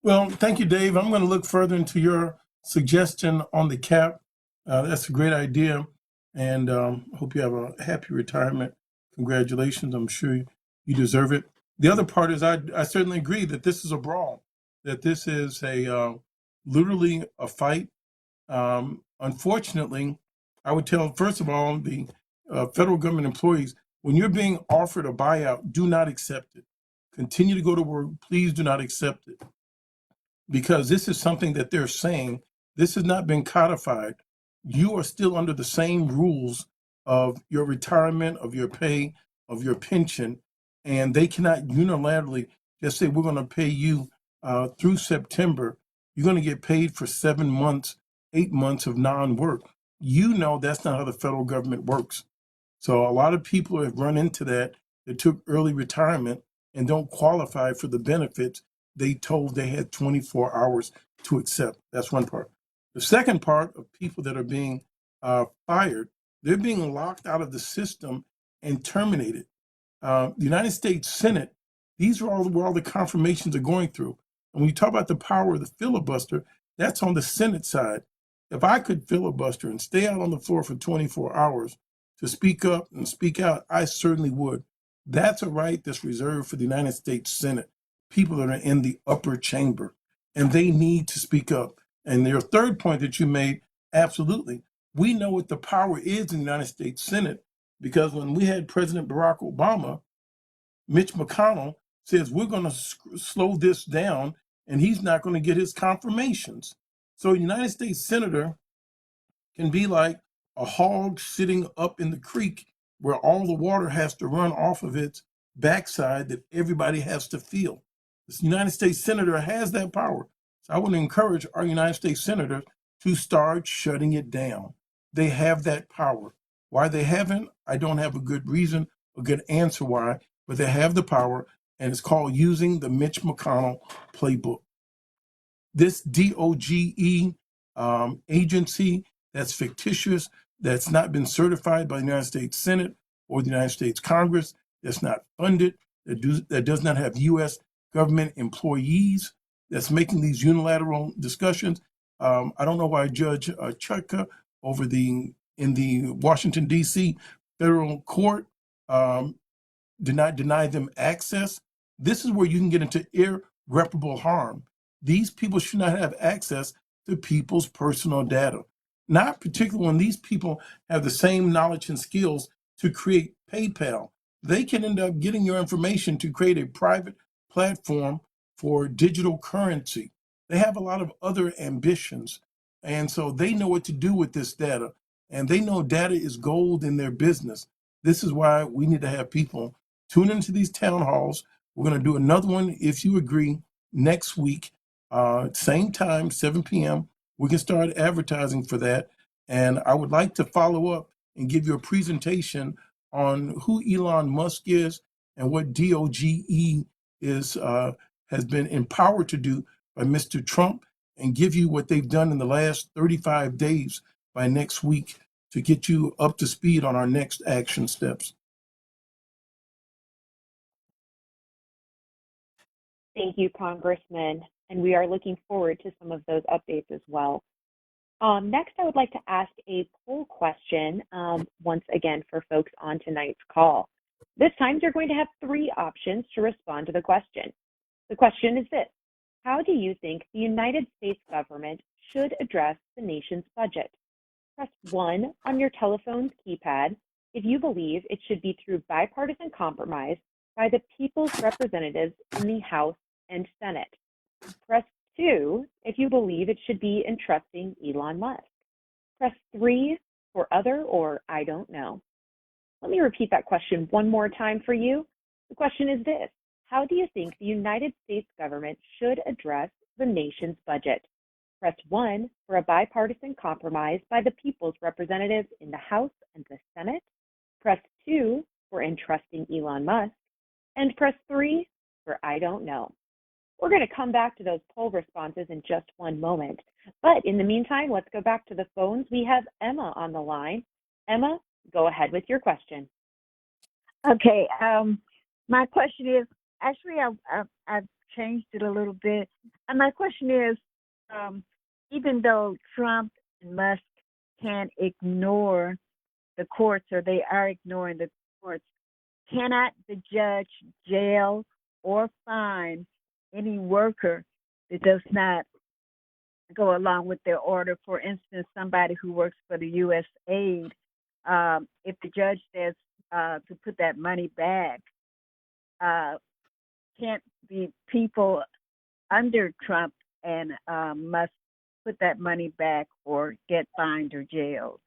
[SPEAKER 2] Well, thank you, Dave. I'm going to look further into your suggestion on the cap. That's a great idea, and hope you have a happy retirement. Congratulations. I'm sure you deserve it. The other part is I certainly agree that this is a brawl, that this is literally a fight. Unfortunately, I would tell, first of all, the federal government employees, when you're being offered a buyout, do not accept it. Continue to go to work. Please do not accept it, because this is something that they're saying. This has not been codified. You are still under the same rules of your retirement, of your pay, of your pension, and they cannot unilaterally just say, we're going to pay you through September. You're going to get paid for 7 months, 8 months of non-work. You know that's not how the federal government works. So a lot of people have run into that took early retirement and don't qualify for the benefits they told they had 24 hours to accept. That's one part. The second part of people that are being fired, they're being locked out of the system and terminated. The United States Senate, these are where all the confirmations are going through. And when you talk about the power of the filibuster, that's on the Senate side. If I could filibuster and stay out on the floor for 24 hours to speak up and speak out, I certainly would. That's a right that's reserved for the United States Senate, people that are in the upper chamber, and they need to speak up. And your third point that you made, absolutely. We know what the power is in the United States Senate, because when we had President Barack Obama, Mitch McConnell says we're going to slow this down, and he's not going to get his confirmations. So a United States senator can be like a hog sitting up in the creek where all the water has to run off of its backside that everybody has to feel. This United States senator has that power. So I would encourage our United States senators to start shutting it down. They have that power. Why they haven't, I don't have a good reason, a good answer why, but they have the power, and it's called using the Mitch McConnell playbook. This DOGE agency that's fictitious, that's not been certified by the United States Senate or the United States Congress, that's not funded, that does not have U.S. government employees, that's making these unilateral discussions. I don't know why Judge Chutka in the Washington, D.C. federal court did not deny them access. This is where you can get into irreparable harm. These people should not have access to people's personal data, not particularly when these people have the same knowledge and skills to create PayPal. They can end up getting your information to create a private platform for digital currency. They have a lot of other ambitions. And so they know what to do with this data. And they know data is gold in their business. This is why we need to have people tune into these town halls. We're going to do another one, if you agree, next week, same time, 7 p.m. We can start advertising for that. And I would like to follow up and give you a presentation on who Elon Musk is and what DOGE is has been empowered to do by Mr. Trump, and give you what they've done in the last 35 days by next week to get you up to speed on our next action steps.
[SPEAKER 1] Thank you, Congressman. And we are looking forward to some of those updates as well. Next, I would like to ask a poll question once again for folks on tonight's call. This time, you're going to have 3 options to respond to the question. The question is this: how do you think the United States government should address the nation's budget? Press 1 on your telephone's keypad if you believe it should be through bipartisan compromise by the people's representatives in the House and Senate. Press 2 if you believe it should be entrusting Elon Musk. Press 3 for other or I don't know. Let me repeat that question one more time for you. The question is this: how do you think the United States government should address the nation's budget? Press 1 for a bipartisan compromise by the people's representatives in the House and the Senate. Press 2 for entrusting Elon Musk. And press 3 for I don't know. We're going to come back to those poll responses in just one moment. But in the meantime, let's go back to the phones. We have Emma on the line. Emma, go ahead with your question.
[SPEAKER 8] Okay. My question is, actually, I've changed it a little bit. And my question is, even though Trump and Musk can't ignore the courts, or they are ignoring the courts, cannot the judge jail or fine any worker that does not go along with their order? For instance, somebody who works for the U.S. aid, if the judge says to put that money back, can't the people under Trump and Musk put that money back or get fined or jailed?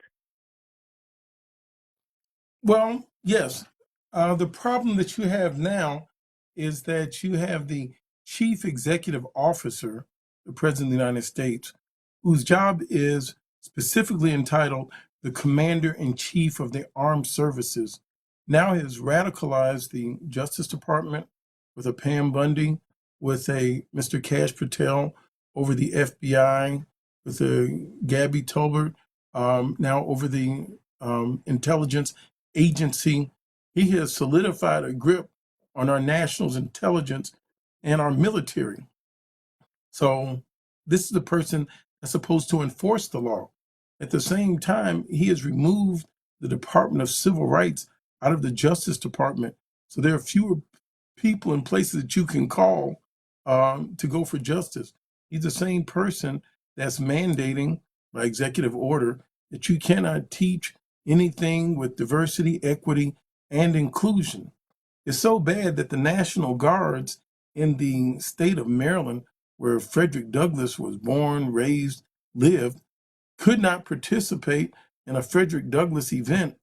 [SPEAKER 2] Well, yes. The problem that you have now is that you have the chief executive officer, the President of the United States, whose job is specifically entitled the Commander-in-Chief of the Armed Services, now has radicalized the Justice Department with a Pam Bundy, with a Mr. Kash Patel over the FBI, with a Gabby Tolbert, now over the intelligence agency. He has solidified a grip on our national intelligence and our military. So this is the person that's supposed to enforce the law. At the same time, he has removed the Department of Civil Rights out of the Justice Department. So there are fewer people and places that you can call to go for justice. He's the same person that's mandating by executive order that you cannot teach anything with diversity, equity, and inclusion. It's so bad that the National Guards in the state of Maryland, where Frederick Douglass was born, raised, lived, could not participate in a Frederick Douglass event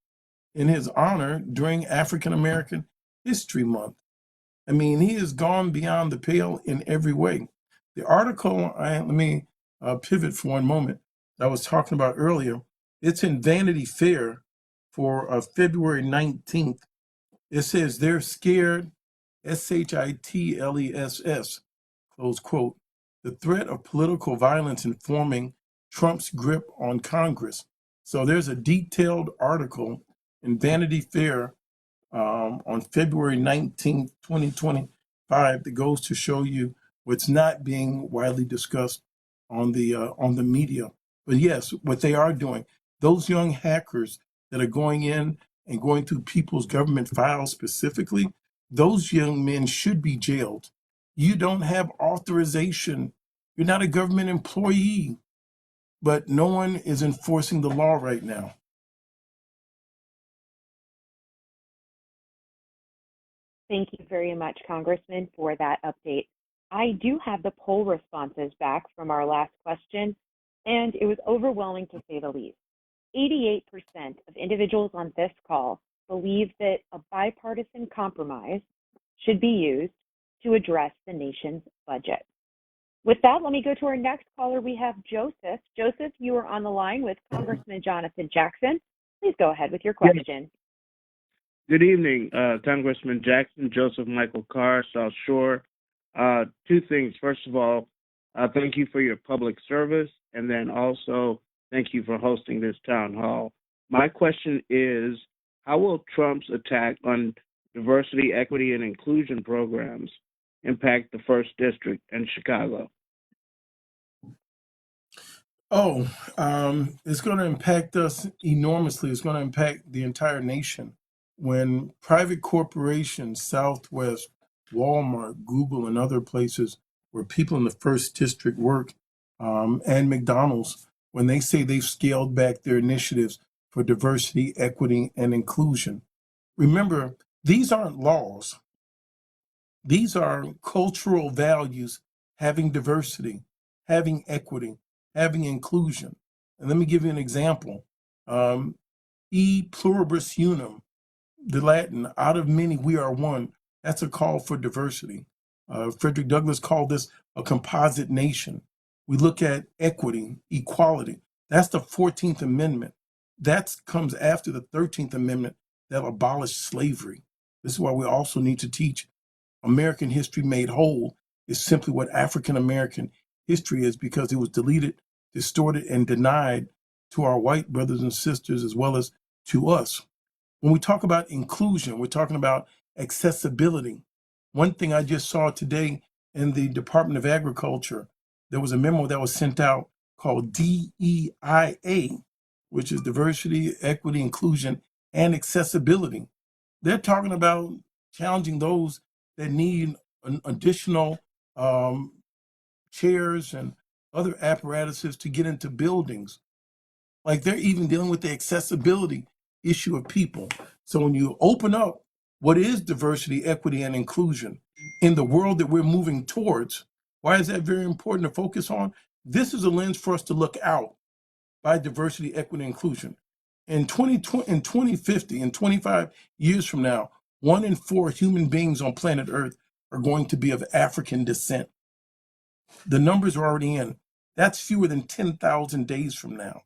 [SPEAKER 2] in his honor during African American History Month. I mean, he has gone beyond the pale in every way. The article, let me pivot for one moment, that I was talking about earlier, it's in Vanity Fair for February 19th. It says they're scared, SHITLESS, close quote, the threat of political violence informing Trump's grip on Congress. So there's a detailed article in Vanity Fair on February 19th, 2025, that goes to show you what's not being widely discussed on the media. But yes, what they are doing, those young hackers that are going in and going through people's government files specifically, those young men should be jailed. You don't have authorization. You're not a government employee, but no one is enforcing the law right now.
[SPEAKER 1] Thank you very much, Congressman, for that update. I do have the poll responses back from our last question, and it was overwhelming to say the least. 88% of individuals on this call believe that a bipartisan compromise should be used to address the nation's budget. With that, let me go to our next caller. We have Joseph. Joseph, you are on the line with Congressman Jonathan Jackson. Please go ahead with your question.
[SPEAKER 9] Good evening, Congressman Jackson, Joseph Michael Carr, South Shore. Two things. First of all, thank you for your public service, and then also thank you for hosting this town hall. My question is, how will Trump's attack on diversity, equity, and inclusion programs impact the 1st District in Chicago?
[SPEAKER 2] It's going to impact us enormously. It's going to impact the entire nation. When private corporations, Southwest, Walmart, Google, and other places where people in the 1st District work, and McDonald's, when they say they've scaled back their initiatives for diversity, equity, and inclusion. Remember, these aren't laws. These are cultural values, having diversity, having equity, having inclusion. And let me give you an example. E pluribus unum, the Latin, out of many we are one. That's a call for diversity. Frederick Douglass called this a composite nation. We look at equity, equality. That's the 14th Amendment. That comes after the 13th Amendment that abolished slavery. This is why we also need to teach American history made whole is simply what African American history is, because it was deleted, distorted, and denied to our white brothers and sisters as well as to us. When we talk about inclusion, we're talking about accessibility. One thing I just saw today in the Department of Agriculture, there was a memo that was sent out called DEIA, which is diversity, equity, inclusion, and accessibility. They're talking about challenging those that need an additional chairs and other apparatuses to get into buildings. Like, they're even dealing with the accessibility issue of people. So when you open up what is diversity, equity, and inclusion in the world that we're moving towards, why is that very important to focus on? This is a lens for us to look out by diversity, equity, and inclusion. In 2050, in 25 years from now, 1 in 4 human beings on planet Earth are going to be of African descent. The numbers are already in. That's fewer than 10,000 days from now.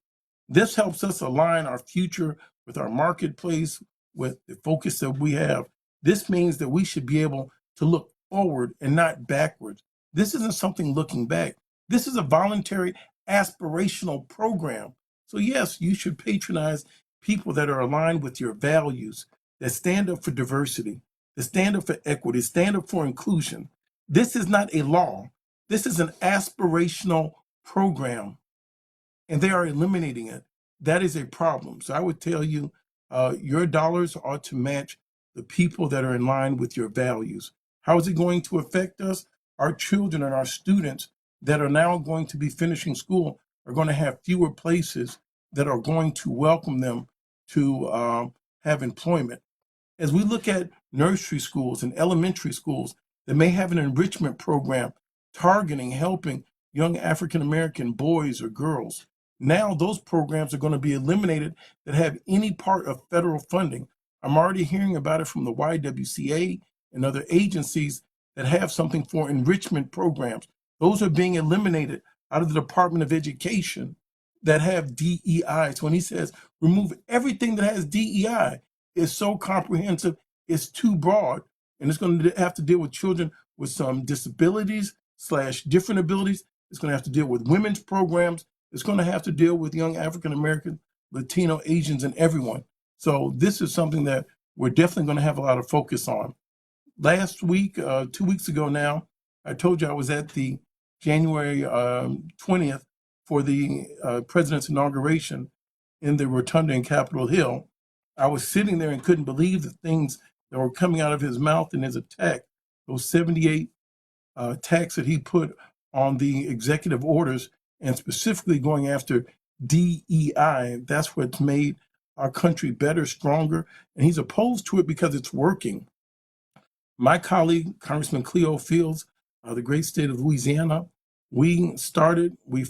[SPEAKER 2] This helps us align our future with our marketplace, with the focus that we have. This means that we should be able to look forward and not backwards. This isn't something looking back. This is a voluntary aspirational program. So yes, you should patronize people that are aligned with your values, that stand up for diversity, that stand up for equity, stand up for inclusion. This is not a law. This is an aspirational program, and they are eliminating it. That is a problem. So I would tell you, your dollars ought to match the people that are in line with your values. How is it going to affect us? Our children and our students that are now going to be finishing school are going to have fewer places that are going to welcome them to have employment. As we look at nursery schools and elementary schools that may have an enrichment program targeting, helping young African American boys or girls, now those programs are going to be eliminated that have any part of federal funding. I'm already hearing about it from the YWCA and other agencies that have something for enrichment programs. Those are being eliminated out of the Department of Education that have DEI. So when he says remove everything that has DEI, it's so comprehensive, it's too broad, and it's going to have to deal with children with some disabilities / different abilities. It's going to have to deal with women's programs. It's going to have to deal with young African American, Latino, Asians, and everyone. So this is something that we're definitely going to have a lot of focus on. Last week, 2 weeks ago now, I told you I was at the January 20th for the president's inauguration in the Rotunda in Capitol Hill. I was sitting there and couldn't believe the things that were coming out of his mouth in his attack. Those 78 attacks that he put on the executive orders, and specifically going after DEI. That's what's made our country better, stronger, and he's opposed to it because it's working. My colleague, Congressman Cleo Fields, the great state of Louisiana, we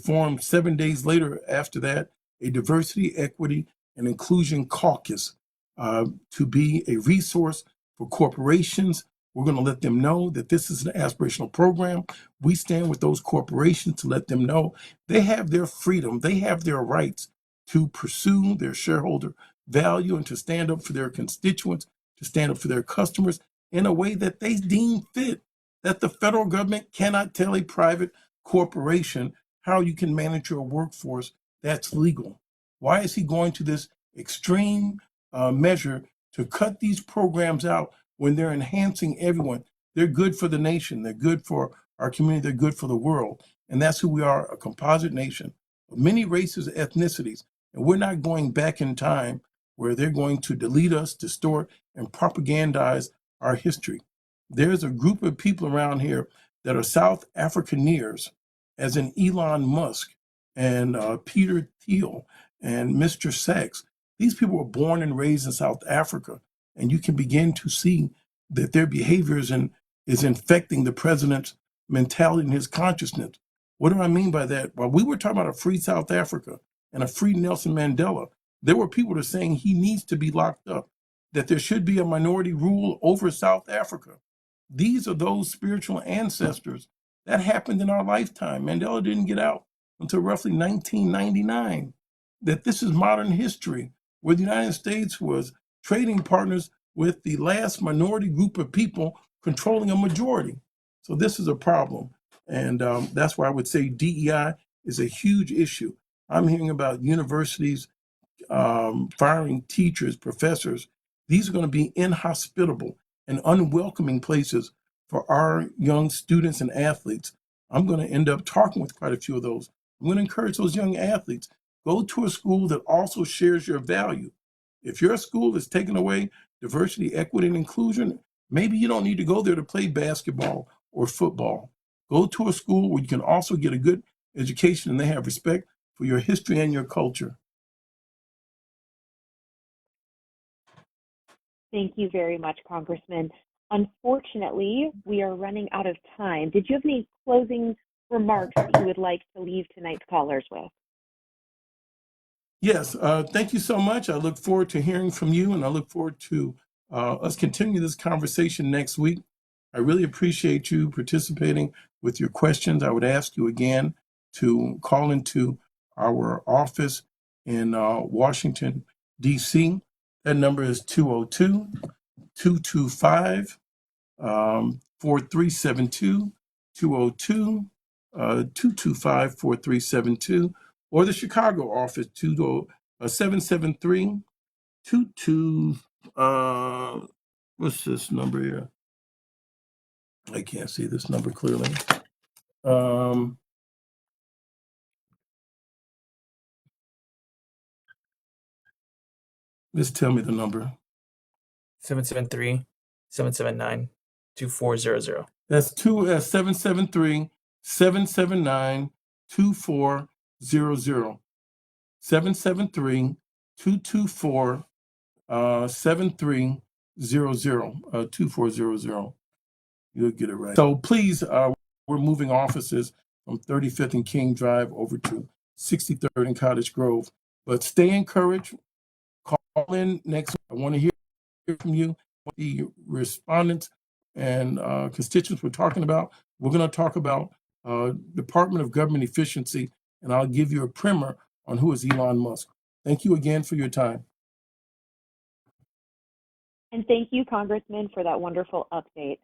[SPEAKER 2] formed 7 days later after that, a diversity, equity, and inclusion caucus to be a resource for corporations. We're going to let them know that this is an aspirational program. We stand with those corporations to let them know they have their freedom, they have their rights to pursue their shareholder value and to stand up for their constituents, to stand up for their customers in a way that they deem fit, that the federal government cannot tell a private corporation how you can manage your workforce. That's legal. Why is he going to this extreme measure to cut these programs out when they're enhancing everyone? They're good for the nation. They're good for our community. They're good for the world. And that's who we are, a composite nation of many races, ethnicities. And we're not going back in time where they're going to delete us, distort, and propagandize our history. There's a group of people around here that are South Africaneers, as in Elon Musk and Peter Thiel and Mr. Sachs. These people were born and raised in South Africa, and you can begin to see that their behaviors is infecting the president's mentality and his consciousness. What do I mean by that? While we were talking about a free South Africa and a free Nelson Mandela, there were people that are saying he needs to be locked up, that there should be a minority rule over South Africa. These are those spiritual ancestors that happened in our lifetime. Mandela didn't get out until roughly 1999. That this is modern history, where the United States was trading partners with the last minority group of people controlling a majority. So this is a problem. And that's why I would say DEI is a huge issue. I'm hearing about universities firing teachers, professors. These are going to be inhospitable and unwelcoming places for our young students and athletes. I'm going to end up talking with quite a few of those. I'm going to encourage those young athletes, go to a school that also shares your value. If your school is taking away diversity, equity, and inclusion, maybe you don't need to go there to play basketball or football. Go to a school where you can also get a good education and they have respect for your history and your culture.
[SPEAKER 1] Thank you very much, Congressman. Unfortunately, we are running out of time. Did you have any closing remarks that you would like to leave tonight's callers with?
[SPEAKER 2] Yes, thank you so much. I look forward to hearing from you, and I look forward to us continue this conversation next week. I really appreciate you participating with your questions. I would ask you again to call into our office in Washington, D.C. That number is 202-225-4372, 202-225-4372, or the Chicago office, 773-22, what's this number here? I can't see this number clearly. Just tell me the number.
[SPEAKER 10] 773-779-2400.
[SPEAKER 2] That's 773-779-2400. 773-224-7300, 2400. You'll get it right. So please, we're moving offices from 35th and King Drive over to 63rd and Cottage Grove. But stay encouraged. Call in next week. I want to hear from you what the respondents and constituents we're talking about. We're going to talk about Department of Government Efficiency, and I'll give you a primer on who is Elon Musk. Thank you again for your time.
[SPEAKER 1] And thank you, Congressman, for that wonderful update.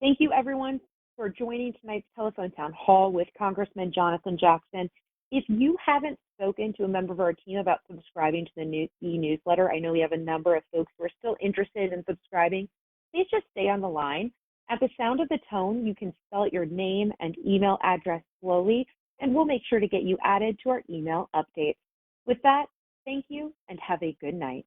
[SPEAKER 1] Thank you, everyone, for joining tonight's telephone town hall with Congressman Jonathan Jackson. If you haven't spoken to a member of our team about subscribing to the e-newsletter, I know we have a number of folks who are still interested in subscribing. Please just stay on the line. At the sound of the tone, you can spell out your name and email address slowly, and we'll make sure to get you added to our email updates. With that, thank you and have a good night.